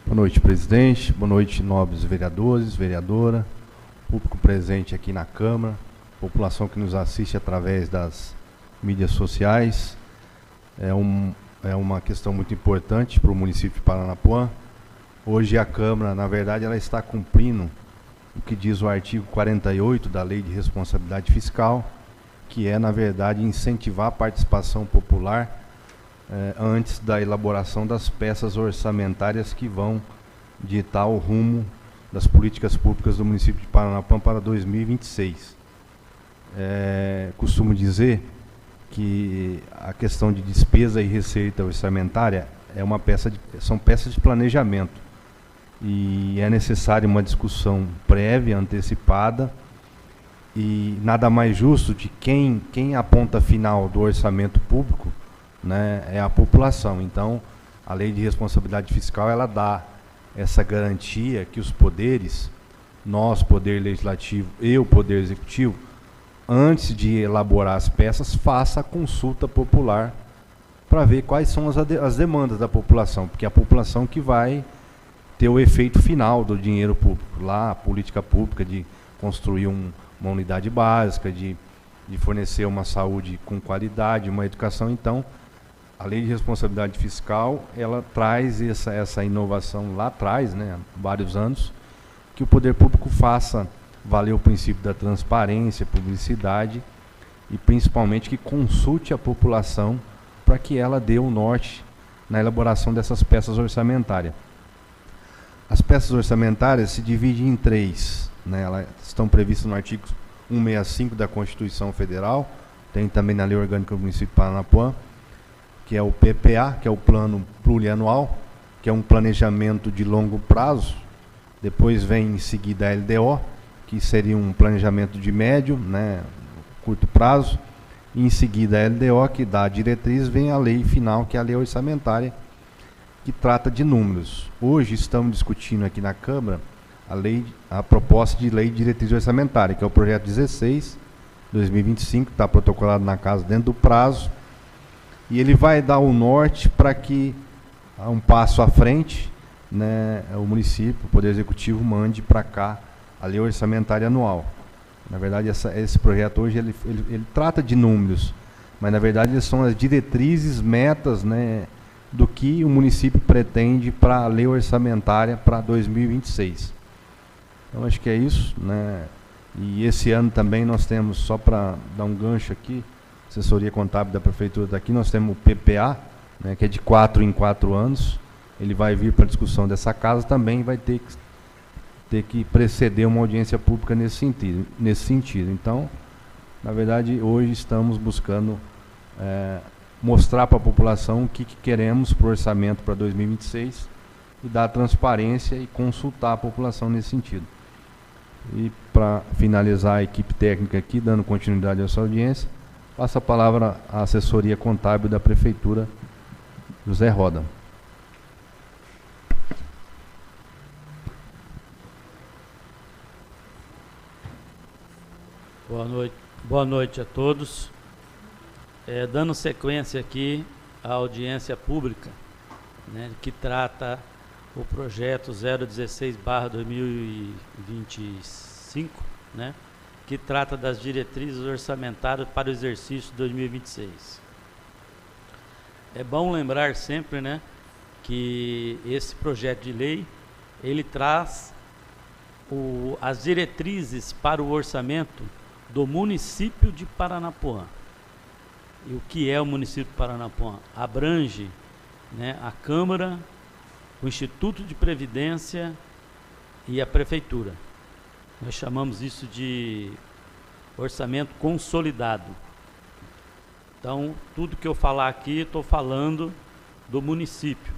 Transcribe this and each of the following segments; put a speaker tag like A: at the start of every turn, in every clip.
A: Boa noite, presidente. Boa noite, nobres vereadores, vereadora, público presente aqui na Câmara, população que nos assiste através das mídias sociais. É uma questão muito importante para o município de Paranapuã. Hoje a Câmara, na verdade, ela está cumprindo o que diz o artigo 48 da Lei de Responsabilidade Fiscal, que é, na verdade, incentivar a participação popular antes da elaboração das peças orçamentárias que vão ditar o rumo das políticas públicas do município de Paranapuã para 2026. Costumo dizer que a questão de despesa e receita orçamentária são peças de planejamento, e é necessária uma discussão prévia, antecipada, e nada mais justo de quem a ponta final do orçamento público, né, é a população. Então, a Lei de Responsabilidade Fiscal, ela dá essa garantia que os poderes, nós, Poder Legislativo e o Poder Executivo, antes de elaborar as peças, faça a consulta popular para ver quais são as demandas da população, porque é a população que vai ter o efeito final do dinheiro público. Lá, a política pública de construir uma unidade básica, de fornecer uma saúde com qualidade, uma educação. Então, a Lei de Responsabilidade Fiscal, ela traz essa inovação lá atrás, né, há vários anos, que o poder público faça valer o princípio da transparência, publicidade, e principalmente que consulte a população para que ela dê o norte na elaboração dessas peças orçamentárias. As peças orçamentárias se dividem em três, né, elas estão previstas no artigo 165 da Constituição Federal, tem também na Lei Orgânica do Município de Paranapuã, que é o PPA, que é o Plano Plurianual, que é um planejamento de longo prazo. Depois vem em seguida a LDO, que seria um planejamento de médio, né, curto prazo. E em seguida a LDO, que dá a diretriz, vem a lei final, que é a lei orçamentária, que trata de números. Hoje estamos discutindo aqui na Câmara a proposta de lei de diretriz orçamentária, que é o projeto 16/2025, está protocolado na casa dentro do prazo, e ele vai dar o norte para que, a um passo à frente, né, o município, o Poder Executivo, mande para cá a lei orçamentária anual. Na verdade, esse projeto hoje ele trata de números, mas na verdade eles são as diretrizes, metas, né, do que o município pretende para a lei orçamentária para 2026. Então acho que é isso, né? E esse ano também nós temos, só para dar um gancho aqui, assessoria contábil da prefeitura daqui, nós temos o PPA, né, que é de 4 em 4 anos, ele vai vir para a discussão dessa casa, também vai ter que preceder uma audiência pública nesse sentido. Então, na verdade, hoje estamos buscando mostrar para a população o que queremos para o orçamento para 2026 e dar transparência e consultar a população nesse sentido. E para finalizar, a equipe técnica aqui, dando continuidade a essa audiência, passo a palavra à assessoria contábil da prefeitura, José Roda.
B: Boa noite a todos. Dando sequência aqui à audiência pública, né, que trata o projeto 016/2025, né, que trata das diretrizes orçamentárias para o exercício 2026. É bom lembrar sempre, né, que esse projeto de lei, ele traz as diretrizes para o orçamento do município de Paranapuã. E o que é o município de Paranapuã? Abrange, né, a Câmara, o Instituto de Previdência e a Prefeitura. Nós chamamos isso de orçamento consolidado. Então, tudo que eu falar aqui, estou falando do município,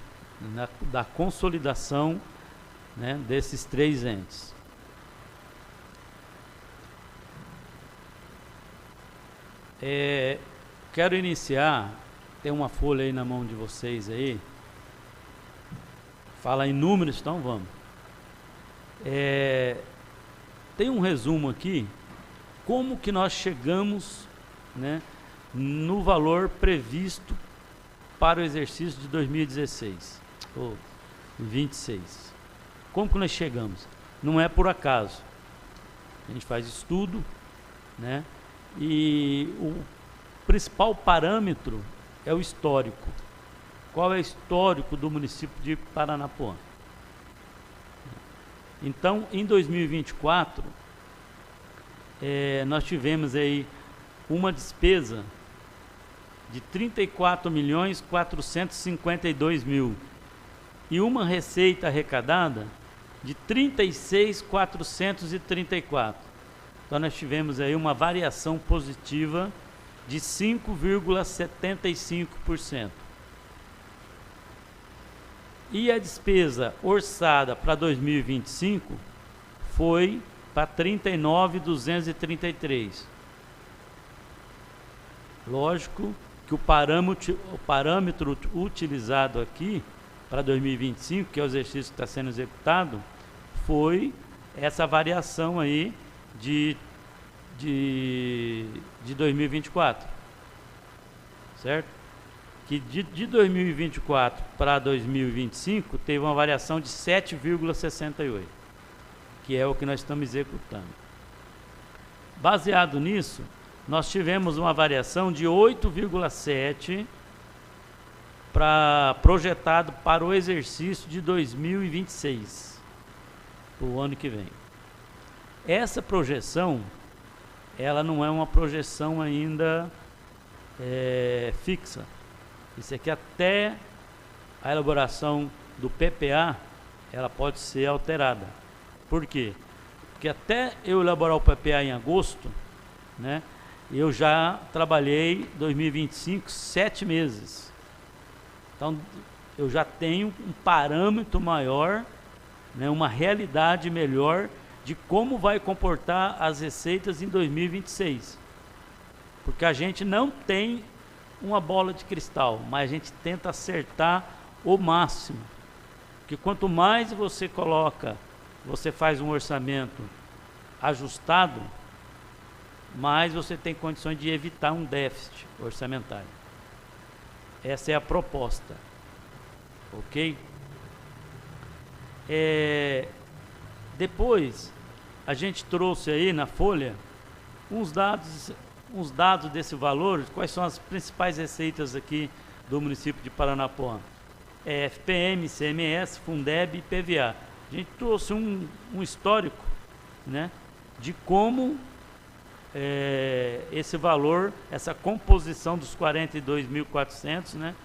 B: da consolidação, né, desses três entes. Quero iniciar, tem uma folha aí na mão de vocês aí, fala em números, então vamos. Tem um resumo aqui, como que nós chegamos, né, no valor previsto para o exercício de 2016. 26. Como que nós chegamos? Não é por acaso. A gente faz estudo, né? E o principal parâmetro é o histórico. Qual é o histórico do município de Paranapuã? Então, em 2024, nós tivemos aí uma despesa de 34.452.000 e uma receita arrecadada de 36.434. Então nós tivemos aí uma variação positiva de 5,75%. E a despesa orçada para 2025 foi para 39.233. Lógico que o parâmetro utilizado aqui para 2025, que é o exercício que está sendo executado, foi essa variação aí de 2024, certo? Que de 2024 para 2025 teve uma variação de 7,68, que é o que nós estamos executando. Baseado nisso, nós tivemos uma variação de 8,7 projetado para o exercício de 2026, para o ano que vem. Essa projeção, ela não é uma projeção ainda fixa. Isso aqui até a elaboração do PPA, ela pode ser alterada. Por quê? Porque até eu elaborar o PPA em agosto, né, eu já trabalhei 2025 7 meses. Então, eu já tenho um parâmetro maior, né, uma realidade melhor de como vai comportar as receitas em 2026. Porque a gente não tem uma bola de cristal, mas a gente tenta acertar o máximo. Porque quanto mais você faz um orçamento ajustado, mais você tem condições de evitar um déficit orçamentário. Essa é a proposta, ok? Depois, a gente trouxe aí na folha uns dados desse valor, quais são as principais receitas aqui do município de Paranapuã. FPM, ICMS, Fundeb e PVA. A gente trouxe um histórico, né, de como esse valor, essa composição dos 42.400, né,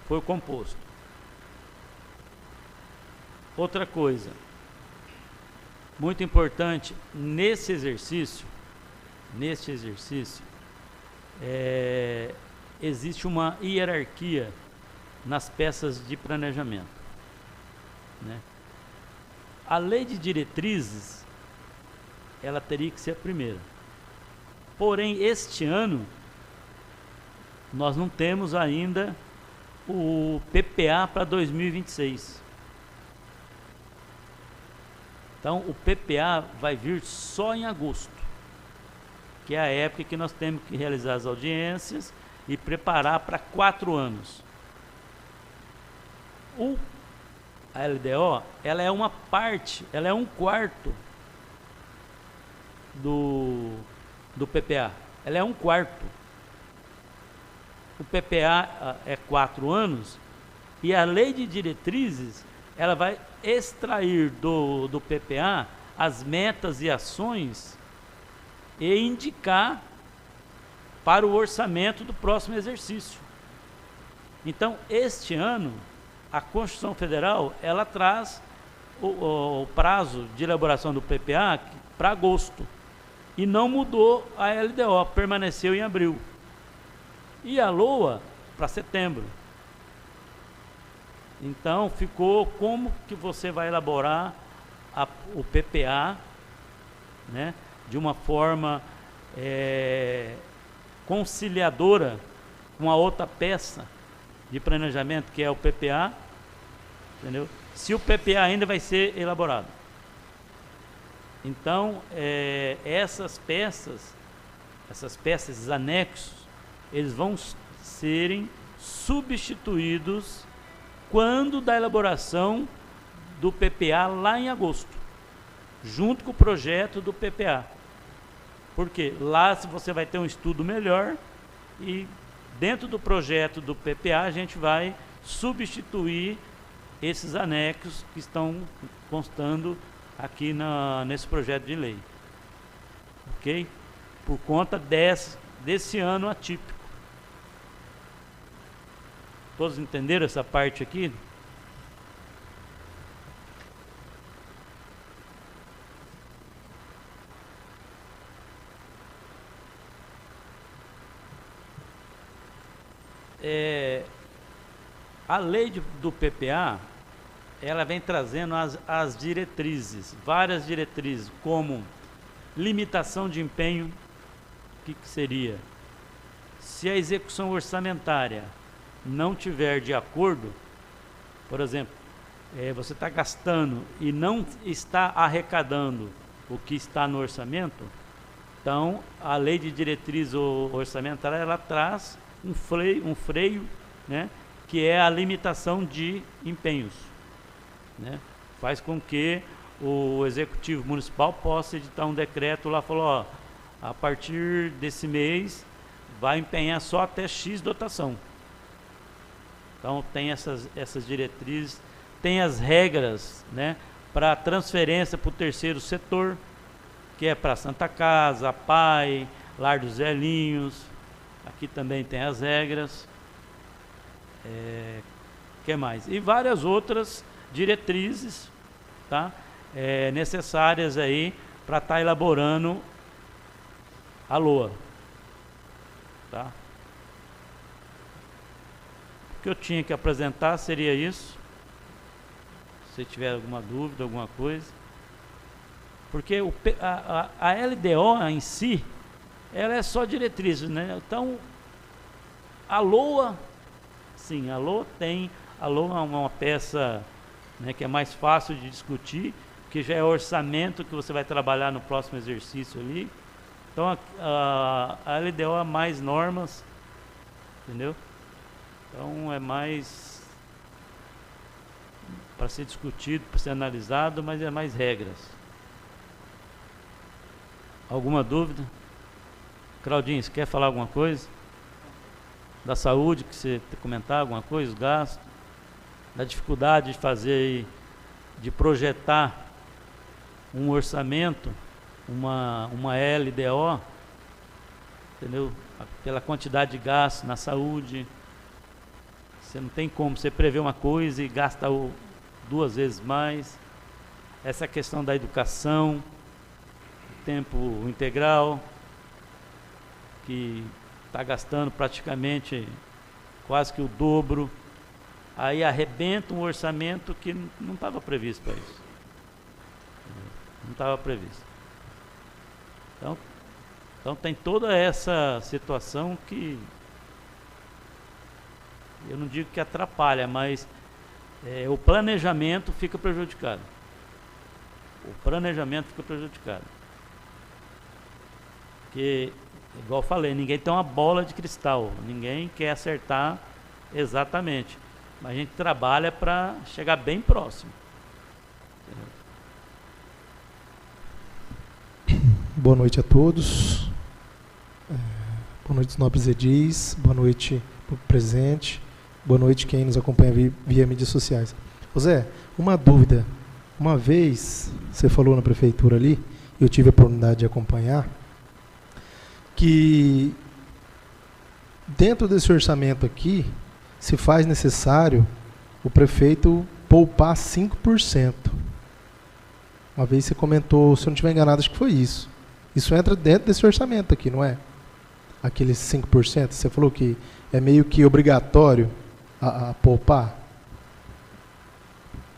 B: foi composto. Outra coisa, muito importante, nesse exercício, existe uma hierarquia nas peças de planejamento, né? A lei de diretrizes, ela teria que ser a primeira. Porém, este ano, nós não temos ainda o PPA para 2026. Então, o PPA vai vir só em agosto, que é a época que nós temos que realizar as audiências e preparar para 4 anos. A LDO, ela é uma parte, ela é 1/4 do PPA. Ela é 1/4. O PPA é 4 anos e a lei de diretrizes, ela vai extrair do PPA as metas e ações e indicar para o orçamento do próximo exercício. Então, este ano, a Constituição Federal, ela traz o prazo de elaboração do PPA para agosto. E não mudou a LDO, permaneceu em abril. E a LOA para setembro. Então, ficou como que você vai elaborar o PPA, né, de uma forma conciliadora com a outra peça de planejamento, que é o PPA, entendeu? Se o PPA ainda vai ser elaborado. Então, essas peças, esses anexos, eles vão serem substituídos quando da elaboração do PPA lá em agosto, junto com o projeto do PPA. Porque lá você vai ter um estudo melhor e dentro do projeto do PPA a gente vai substituir esses anexos que estão constando aqui nesse projeto de lei. Ok? Por conta desse ano atípico. Todos entenderam essa parte aqui? A lei do PPA, ela vem trazendo as diretrizes, várias diretrizes, como limitação de empenho. O que seria? Se a execução orçamentária não tiver de acordo, por exemplo, você está gastando e não está arrecadando o que está no orçamento, então a lei de diretriz orçamentária, ela traz um freio, né, que é a limitação de empenhos, né? Faz com que o executivo municipal possa editar um decreto lá, falou, ó, a partir desse mês vai empenhar só até X dotação. Então tem essas diretrizes, tem as regras, né, para transferência para o terceiro setor, que é para Santa Casa, PAI, Lar dos Velhinhos. Aqui também tem as regras. Que mais? E várias outras diretrizes, tá? Necessárias aí para estar elaborando a LOA, tá? O que eu tinha que apresentar seria isso. Se tiver alguma dúvida, alguma coisa, porque a LDO em si, ela é só diretriz, né? Então a LOA, sim, a LOA é uma peça, né, que é mais fácil de discutir, que já é orçamento que você vai trabalhar no próximo exercício ali. Então a LDO é mais normas, entendeu? Então é mais para ser discutido, para ser analisado, mas é mais regras. Alguma dúvida? Claudinho, você quer falar alguma coisa? Da saúde, que você comentar alguma coisa, os gastos, da dificuldade de fazer, de projetar um orçamento, uma LDO, entendeu? Pela quantidade de gastos na saúde, você não tem como você prever uma coisa e gasta duas vezes mais. Essa questão da educação, tempo integral, que está gastando praticamente quase que o dobro, aí arrebenta um orçamento que não estava previsto para isso. Não estava previsto. Então tem toda essa situação que eu não digo que atrapalha, mas o planejamento fica prejudicado. O planejamento fica prejudicado. Porque, igual eu falei, ninguém tem uma bola de cristal, ninguém quer acertar exatamente, mas a gente trabalha para chegar bem próximo.
C: Boa noite a todos. Boa noite, os nobres edis. Boa noite para o presente. Boa noite quem nos acompanha via mídias sociais. José, uma dúvida. Uma vez, você falou na prefeitura ali, eu tive a oportunidade de acompanhar, que dentro desse orçamento aqui, se faz necessário o prefeito poupar 5%. Uma vez você comentou, se eu não estiver enganado, acho que foi isso. Isso entra dentro desse orçamento aqui, não é? Aqueles 5%, você falou que é meio que obrigatório a poupar?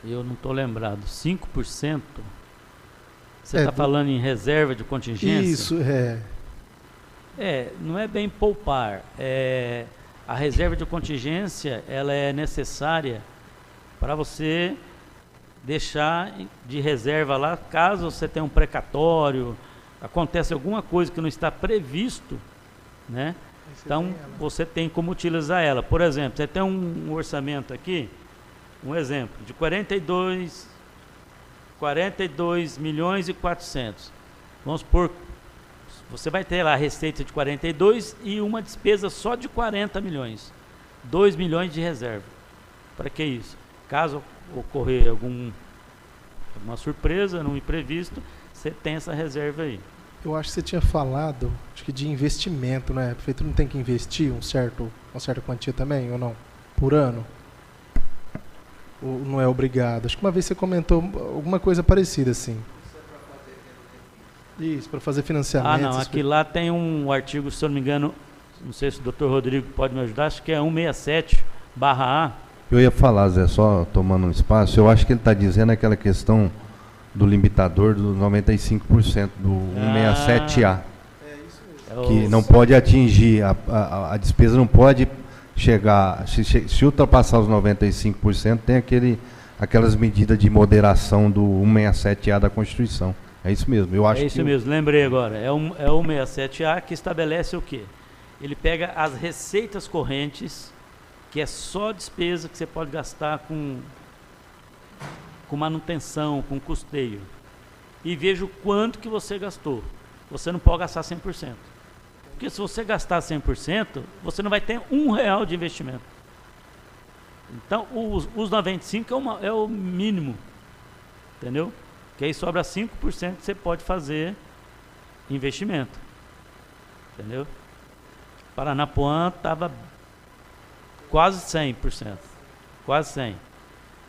B: Eu não estou lembrado. 5%? Você está falando em reserva de contingência?
C: Isso,
B: não é bem poupar. A reserva de contingência, ela é necessária para você deixar de reserva lá, caso você tenha um precatório, acontece alguma coisa que não está previsto, né? Então você tem como utilizar ela. Por exemplo, você tem um orçamento aqui um exemplo, de 42 milhões e 400. Vamos supor, você vai ter lá a receita de 42 e uma despesa só de 40 milhões. 2 milhões de reserva. Para que isso? Caso ocorrer alguma surpresa, num imprevisto, você tem essa reserva aí.
C: Eu acho que você tinha falado, acho que de investimento, né? A prefeitura não tem que investir uma certa quantia também, ou não? Por ano? Ou não é obrigado? Acho que uma vez você comentou alguma coisa parecida assim. Isso, para fazer financiamento.
B: Ah, não, aqui lá tem um artigo, se eu não me engano, não sei se o Dr. Rodrigo pode me ajudar, acho que é 167/A.
A: Eu ia falar, Zé, só tomando um espaço, eu acho que ele está dizendo aquela questão do limitador dos 95% do 167A. Que não pode atingir, a despesa não pode chegar, se ultrapassar os 95%, tem aquelas medidas de moderação do 167A da Constituição. É isso mesmo, eu acho.
B: É isso mesmo, lembrei agora. É o 167A que estabelece o quê? Ele pega as receitas correntes, que é só despesa que você pode gastar com manutenção, com custeio, e veja o quanto que você gastou. Você não pode gastar 100%. Porque se você gastar 100%, você não vai ter R$1 de investimento. Então, os 95% é o mínimo, entendeu? Que aí sobra 5% que você pode fazer investimento, entendeu? Paranapuã estava quase 100%, quase 100%.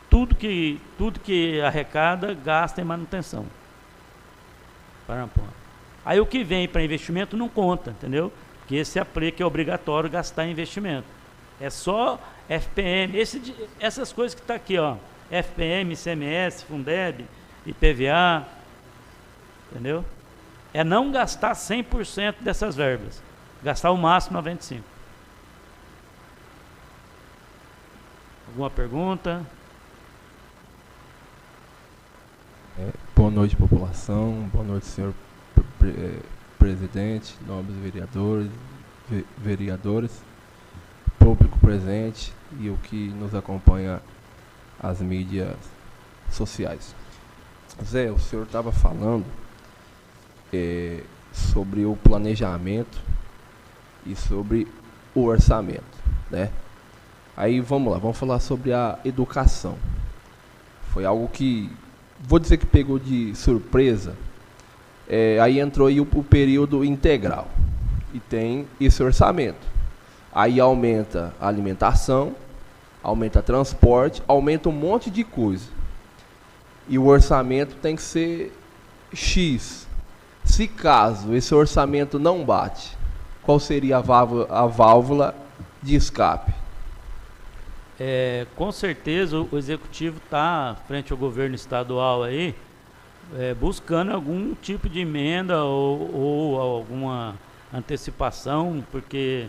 B: Tudo que arrecada, gasta em manutenção. Paranapuã. Aí o que vem para investimento não conta, entendeu? Porque esse APRE que é obrigatório gastar em investimento. É só FPM, essas coisas que está aqui, ó. FPM, ICMS, Fundeb, IPVA, entendeu? É não gastar 100% dessas verbas. Gastar o máximo 95%. Alguma pergunta?
D: Boa noite, população. Boa noite, senhor presidente, nobres vereadores, público presente e o que nos acompanha as mídias sociais. Zé, o senhor estava falando sobre o planejamento e sobre o orçamento, né? Aí vamos lá, vamos falar sobre a educação. Foi algo que, vou dizer que pegou de surpresa. Aí entrou aí o período integral e tem esse orçamento. Aí aumenta a alimentação, aumenta transporte, aumenta um monte de coisa. E o orçamento tem que ser X. Se caso esse orçamento não bate, qual seria a válvula de escape?
B: Com certeza o executivo está frente ao governo estadual aí, buscando algum tipo de emenda ou alguma antecipação, porque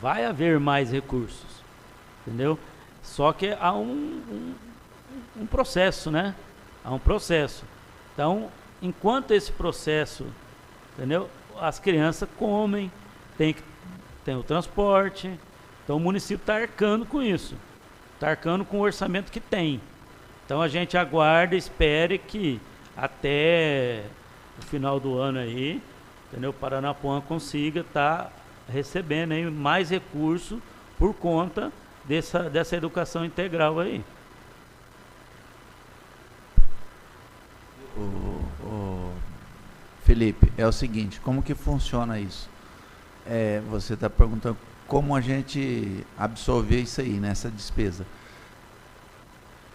B: vai haver mais recursos, entendeu? Só que há um processo, né? Há um processo. Então, enquanto esse processo, entendeu? As crianças comem, tem o transporte, então o município está arcando com isso, está arcando com o orçamento que tem. Então a gente aguarda, espere que até o final do ano aí, entendeu? Paranapuã consiga estar recebendo aí mais recursos por conta dessa educação integral aí.
E: Felipe, é o seguinte, como que funciona isso? Você está perguntando como a gente absorver isso aí, nessa despesa.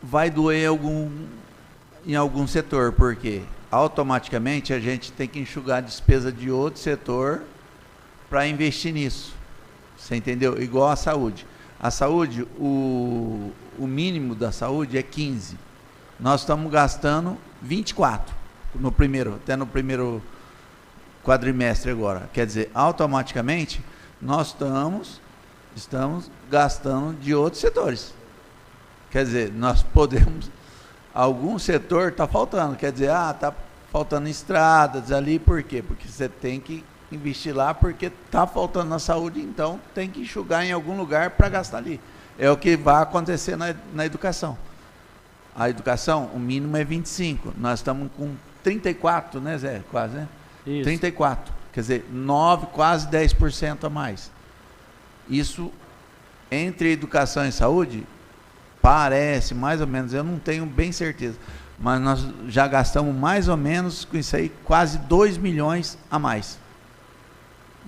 E: Vai doer em algum setor, porque automaticamente a gente tem que enxugar a despesa de outro setor para investir nisso. Você entendeu? Igual a saúde. A saúde, o mínimo da saúde é 15. Nós estamos gastando 24 até no primeiro quadrimestre agora. Quer dizer, automaticamente nós estamos gastando de outros setores. Quer dizer, nós podemos, algum setor está faltando, quer dizer, está faltando estradas ali, por quê? Porque você tem que investir lá, porque está faltando na saúde, então tem que enxugar em algum lugar para gastar ali. É o que vai acontecer na educação. A educação, o mínimo é 25. Nós estamos com 34, né, Zé? Quase, né?
B: Isso.
E: 34. Quer dizer, 9, quase 10% a mais. Isso, entre educação e saúde, parece, mais ou menos, eu não tenho bem certeza, mas nós já gastamos mais ou menos com isso aí, quase 2 milhões a mais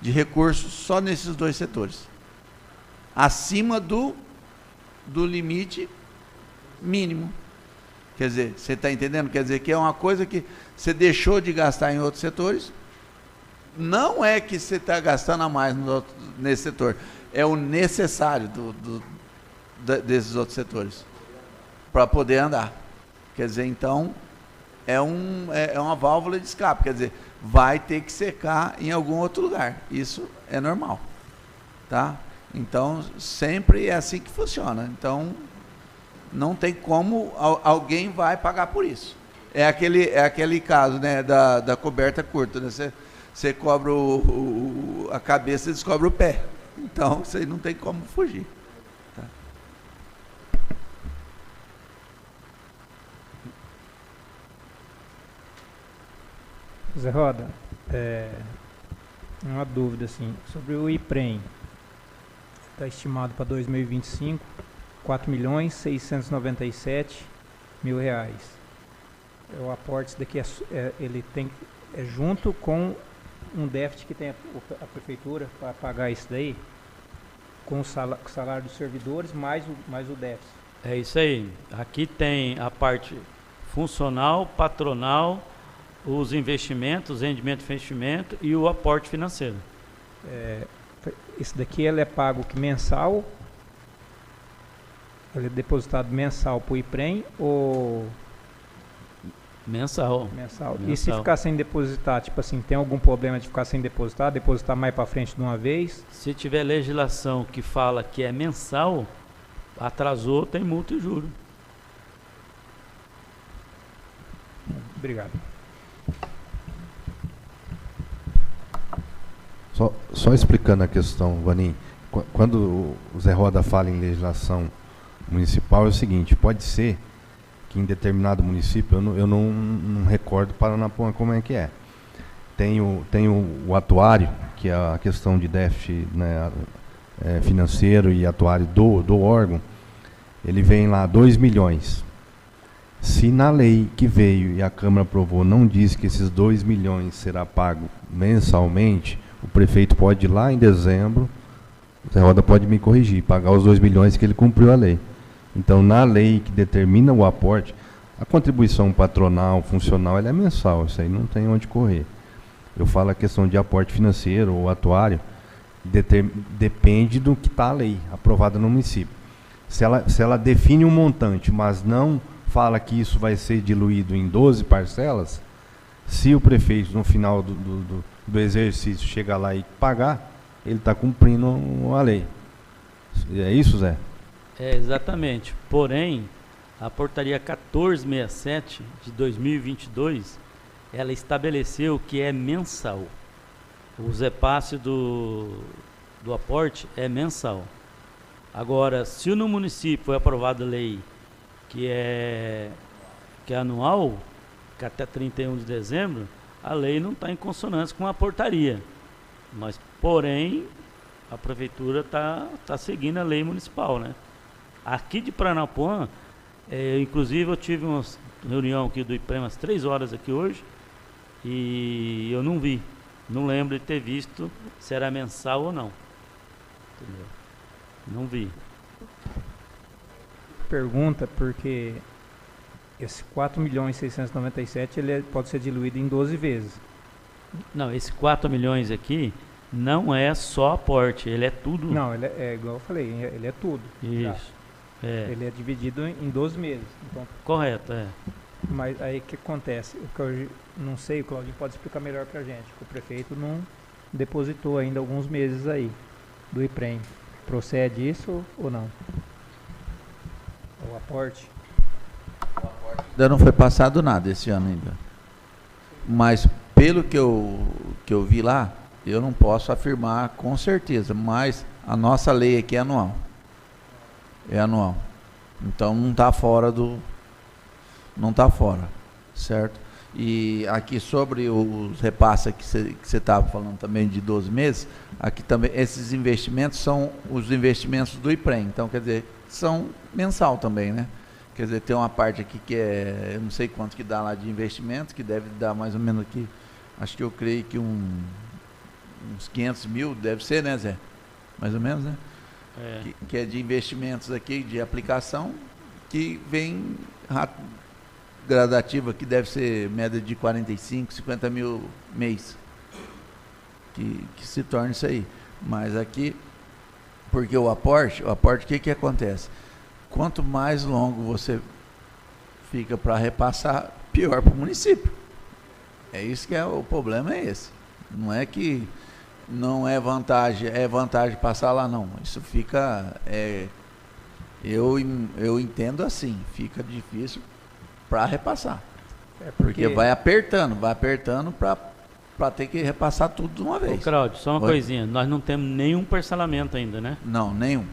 E: de recursos só nesses dois setores. Acima do limite mínimo. Quer dizer, você está entendendo? Quer dizer que é uma coisa que você deixou de gastar em outros setores. Não é que você está gastando a mais nesse setor. É o necessário desses outros setores para poder andar. Quer dizer, então, é uma válvula de escape. Quer dizer, vai ter que secar em algum outro lugar. Isso é normal. Tá? Então, sempre é assim que funciona. Então, não tem como alguém vai pagar por isso. É aquele caso, né, da coberta curta. Né? Você cobra a cabeça e descobre o pé. Então, isso aí não tem como fugir. Tá?
F: Zé Roda, uma dúvida assim, sobre o IPREM. Está estimado para 2025, R$4.697.000. O aporte isso daqui ele é junto com um déficit que tem a prefeitura para pagar isso daí, com o salário dos servidores mais o déficit.
B: É isso aí. Aqui tem a parte funcional, patronal, os investimentos, rendimento e investimento e o aporte financeiro.
F: Esse daqui ele é pago mensal, ele é depositado mensal para o IPREM ou...
B: Mensal.
F: E se ficar sem depositar, tipo assim, tem algum problema de ficar sem depositar mais para frente de uma vez?
B: Se tiver legislação que fala que é mensal, atrasou, tem multa e juro.
F: Obrigado.
A: Só explicando a questão, Vanim, quando o Zé Roda fala em legislação municipal, é o seguinte, pode ser que em determinado município, eu não recordo Paranapuã como é que é. Tem o atuário, que é a questão de déficit, né, financeiro e atuário do órgão, ele vem lá 2 milhões. Se na lei que veio e a Câmara aprovou não diz que esses 2 milhões será pago mensalmente, o prefeito pode ir lá em dezembro, o Zé Roda pode me corrigir, pagar os 2 milhões que ele cumpriu a lei. Então, na lei que determina o aporte, a contribuição patronal, funcional, ela é mensal, isso aí não tem onde correr. Eu falo a questão de aporte financeiro ou atuário, depende do que está a lei aprovada no município. Se ela define um montante, mas não fala que isso vai ser diluído em 12 parcelas, se o prefeito, no final do exercício, chegar lá e pagar, ele está cumprindo a lei. É isso, Zé?
B: Exatamente. Porém, a portaria 1467 de 2022, ela estabeleceu que é mensal. O repasse do aporte é mensal. Agora, se no município foi aprovada a lei que é anual, que até 31 de dezembro, a lei não está em consonância com a portaria. Mas, porém, a prefeitura está seguindo a lei municipal, né? Aqui de Paranapuã, inclusive eu tive uma reunião aqui do IPREM umas 3 horas aqui hoje, e eu não lembro de ter visto se era mensal ou não. Entendeu? Não vi.
F: Pergunta, porque esse 4.697.000 ele pode ser diluído em 12 vezes.
B: Não, esse 4 milhões aqui não é só aporte, ele é tudo.
F: Não, ele igual eu falei, ele é tudo.
B: Isso.
F: Ele é dividido em 12 meses. Então,
B: correto,
F: Mas aí o que acontece? O que eu não sei, o Claudinho pode explicar melhor pra gente. O prefeito não depositou ainda alguns meses aí do IPREM. Procede isso ou não? O aporte?
E: Ainda não foi passado nada esse ano ainda. Mas pelo que eu vi lá, eu não posso afirmar com certeza, mas a nossa lei aqui é anual. É anual. Então não está fora do... Não está fora, certo? E aqui sobre os repasses que você estava falando também de 12 meses, aqui também esses investimentos são os investimentos do IPREM. Então, quer dizer, são mensal também, né? Quer dizer, tem uma parte aqui que é, eu não sei quanto que dá lá de investimento, que deve dar mais ou menos aqui, acho que eu creio que uns 500 mil, deve ser, né, Zé? Mais ou menos, né?
B: É.
E: Que é de investimentos aqui, de aplicação, que vem gradativa, que deve ser média de 45, 50 mil mês, que se torna isso aí. Mas aqui, porque o aporte, o que acontece? Quanto mais longo você fica para repassar, pior para o município. É isso que é o problema, é esse. Não é que não é vantagem passar lá, não. Isso fica, eu entendo assim, fica difícil para repassar. Porque vai apertando para ter que repassar tudo de uma vez.
B: Ô, Cláudio, só uma coisinha, nós não temos nenhum parcelamento ainda, né?
E: Não, nenhum.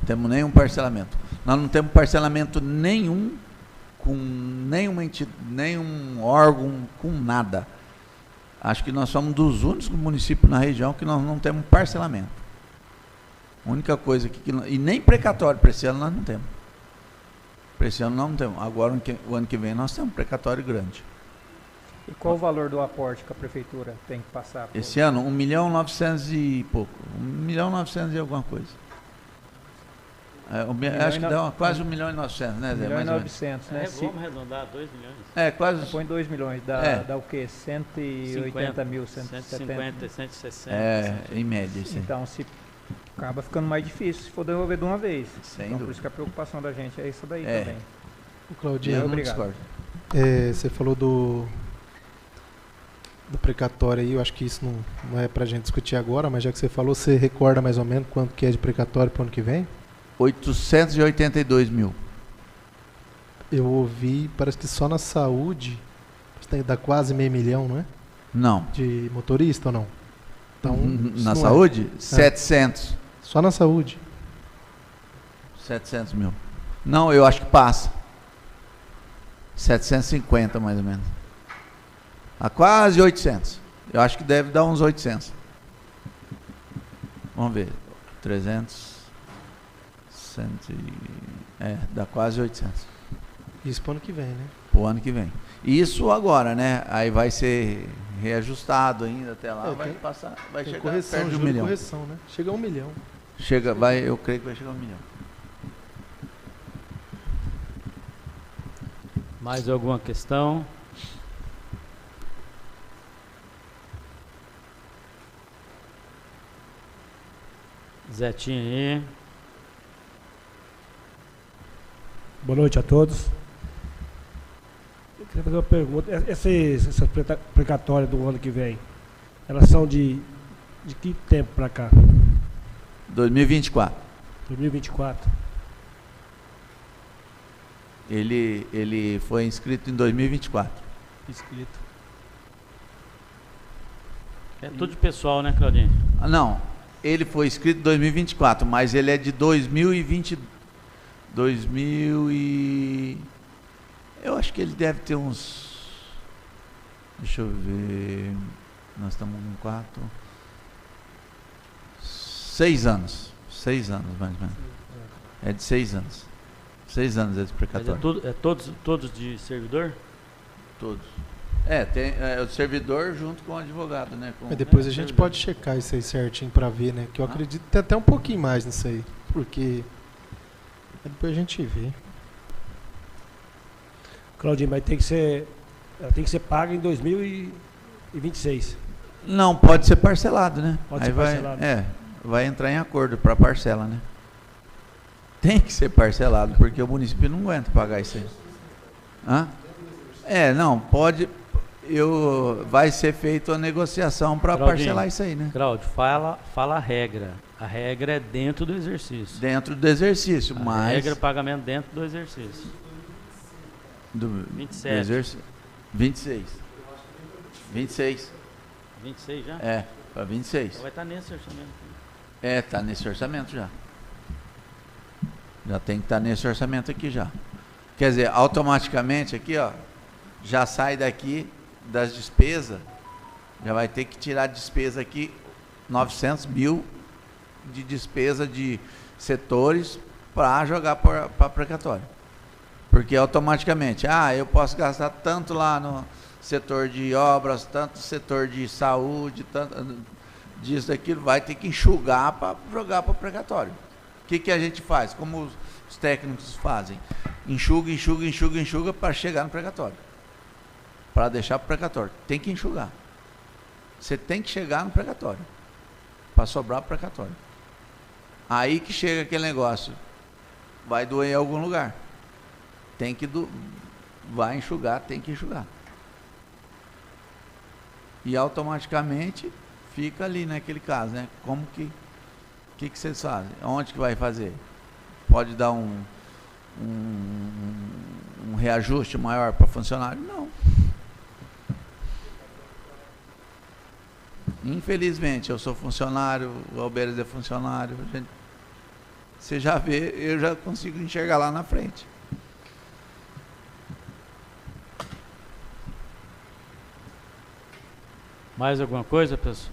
E: Temos nenhum parcelamento. Nós não temos parcelamento nenhum com nenhuma entidade, nenhum órgão, com nada. Acho que nós somos dos únicos municípios na região que nós não temos parcelamento. A única coisa e nem precatório para esse ano nós não temos. Para esse ano nós não temos. Agora, o ano que vem, nós temos um precatório grande.
F: E qual o valor do aporte que a prefeitura tem que passar?
E: Esse ano, 1.900.000 e pouco. 1.900.000 e alguma coisa. Acho que dá quase 1.900.000, né, Zé?
F: 1.900.000, né?
B: Vamos arredondar 2 milhões.
E: Quase.
F: Põe 2 milhões, dá o quê? 180 mil, 170?
B: 160.
E: Em média, sim.
F: Então, acaba ficando mais difícil se for devolver de uma vez.
E: Sem
F: então,
E: dúvida.
F: por isso que a preocupação da gente é isso daí também.
C: O Claudinho,
E: Eu não
F: obrigado.
E: discordo.
C: Você falou do precatório aí, eu acho que isso não é pra gente discutir agora, mas já que você falou, você recorda mais ou menos quanto que é de precatório pro ano que vem?
E: 882 mil.
C: Eu ouvi, parece que só na saúde dá quase meio milhão, não é?
E: Não.
C: De motorista ou não? Então,
E: Na saúde? 700.
C: Só na saúde.
E: 700 mil. Não, eu acho que passa. 750 mais ou menos. A quase 800. Eu acho que deve dar uns 800. Vamos ver. 300. Dá quase 800.
C: Isso pro ano que vem, né?
E: Pro ano que vem. Isso agora, né? Aí vai ser reajustado ainda até lá. Vai passar, vai chegar
C: correção,
E: perto de 1 milhão.
C: Correção, né? Chega a 1 milhão.
E: Eu creio que vai chegar a 1 milhão.
B: Mais alguma questão? Zetinho aí.
G: Boa noite a todos. Eu queria fazer uma pergunta. Essas precatórias do ano que vem, elas são de que tempo para cá?
E: 2024.
G: 2024.
E: Ele foi inscrito em 2024.
G: Inscrito.
B: É tudo de pessoal, né, Claudinho?
E: Não, ele foi inscrito em 2024, mas ele é de 2020. Eu acho que ele deve ter uns... Deixa eu ver... Nós estamos em 6 anos. 6 anos, mais ou menos. É de 6 anos. 6 anos é de precatório.
B: Mas todos de servidor?
E: Todos. Tem o servidor junto com o advogado, né?
C: Mas depois a gente pode checar isso aí certinho para ver, né? Que eu acredito que tem até um pouquinho mais nisso aí. Porque... depois a gente vê.
G: Claudinho, mas ela tem que ser paga em 2026.
E: Não, pode ser parcelado, né?
G: Pode ser parcelado.
E: Vai entrar em acordo para parcela, né? Tem que ser parcelado, porque o município não aguenta pagar isso aí. Não, pode... vai ser feita a negociação para parcelar isso aí, né?
B: Cláudio, fala a regra. A regra é dentro do exercício.
E: Dentro do exercício,
B: a
E: mas...
B: regra é pagamento dentro do exercício.
E: Do
B: 27.
E: Do exercício. 26. 26.
B: 26 já?
E: Para 26.
B: Vai estar nesse orçamento.
E: Está nesse orçamento já. Já tem que estar nesse orçamento aqui já. Quer dizer, automaticamente aqui, ó, já sai daqui das despesas, já vai ter que tirar a despesa aqui, 900 mil de despesa de setores para jogar para precatório. Porque automaticamente, eu posso gastar tanto lá no setor de obras, tanto no setor de saúde, tanto disso, daquilo, vai ter que enxugar para jogar para o precatório. O que a gente faz? Como os técnicos fazem? Enxuga para chegar no precatório. Para deixar para o precatório. Tem que enxugar. Você tem que chegar no precatório. Para sobrar para o precatório. Aí que chega aquele negócio. Vai doer em algum lugar. Vai enxugar, tem que enxugar. E automaticamente fica ali naquele caso, né? Como que vocês fazem? Onde que vai fazer? Pode dar um reajuste maior para funcionário? Não. Infelizmente, eu sou funcionário, o Alberes é funcionário. Você já vê, eu já consigo enxergar lá na frente.
B: Mais alguma coisa, pessoal?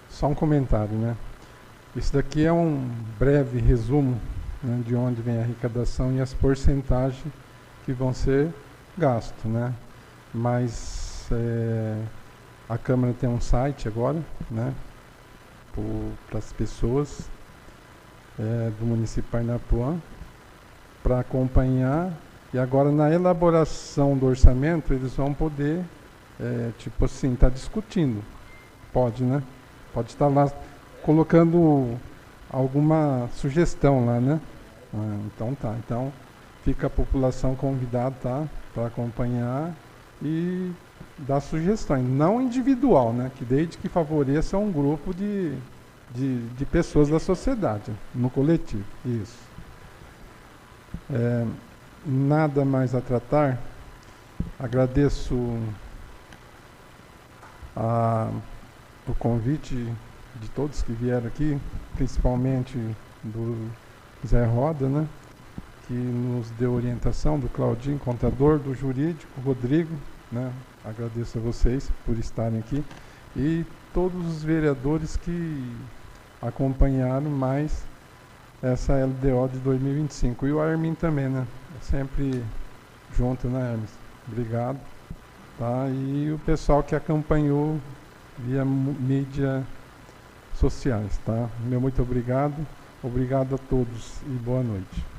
H: Só um comentário, né? Isso daqui é um breve resumo, né, de onde vem a arrecadação e as porcentagens que vão ser gastos, né? Mas a Câmara tem um site agora, né? Para as pessoas do município de Parnapuã para acompanhar, e agora na elaboração do orçamento eles vão poder tipo assim, tá discutindo. Pode, né? Pode estar lá colocando alguma sugestão lá, né? Então tá. Então fica a população convidada, tá? Para acompanhar e dar sugestões. Não individual, né? Que desde que favoreça um grupo de pessoas da sociedade, no coletivo. Isso. Nada mais a tratar. Agradeço o convite de todos que vieram aqui, principalmente do Zé Roda, né, que nos deu orientação, do Claudinho, contador, do jurídico, Rodrigo, né, agradeço a vocês por estarem aqui, e todos os vereadores que acompanharam mais essa LDO de 2025, e o Armin também, né, sempre junto, né, Hermes? Obrigado. Tá? E o pessoal que acompanhou via mídias sociais, tá? Meu muito obrigado. Obrigado a todos e boa noite.